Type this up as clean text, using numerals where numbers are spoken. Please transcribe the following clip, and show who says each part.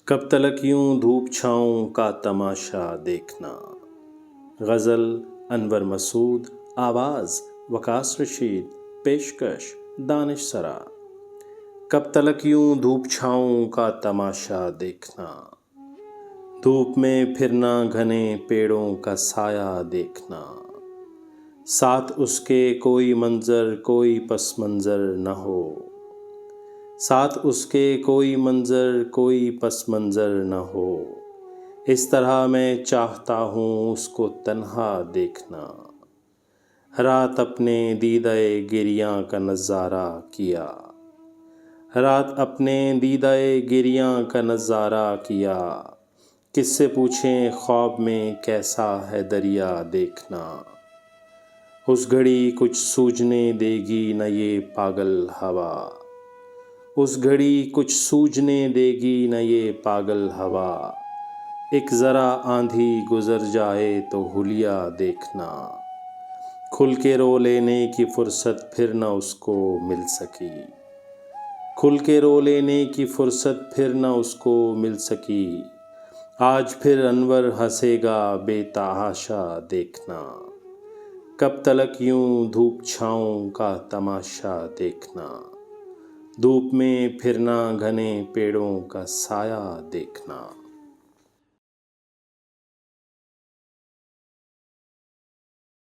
Speaker 1: کب تلک یوں دھوپ چھاؤں کا تماشا دیکھنا۔ غزل انور مسعود، آواز وقاص رشید، پیشکش دانش سرا۔ کب تلک یوں دھوپ چھاؤں کا تماشا دیکھنا، دھوپ میں پھرنا گھنے پیڑوں کا سایہ دیکھنا، ساتھ اس کے کوئی منظر کوئی پس منظر نہ ہو، ساتھ اس کے کوئی منظر کوئی پس منظر نہ ہو، اس طرح میں چاہتا ہوں اس کو تنہا دیکھنا۔ رات اپنے دیدہ گریاں کا نظارہ کیا، رات اپنے دیدہ گریاں کا نظارہ کیا، کس سے پوچھیں خواب میں کیسا ہے دریا دیکھنا۔ اس گھڑی کچھ سوجنے دے گی نہ یہ پاگل ہوا، اس گھڑی کچھ سوجنے دے گی نہ یہ پاگل ہوا، ایک ذرا آندھی گزر جائے تو حلیہ دیکھنا۔ کھل کے رو لینے کی فرصت پھر نہ اس کو مل سکی، کھل کے رو لینے کی فرصت پھر نہ اس کو مل سکی، آج پھر انور ہنسے گا بے تحاشا دیکھنا۔ کب تلک یوں دھوپ چھاؤں کا تماشا دیکھنا، دھوپ میں پھرنا گھنے پیڑوں کا سایہ دیکھنا۔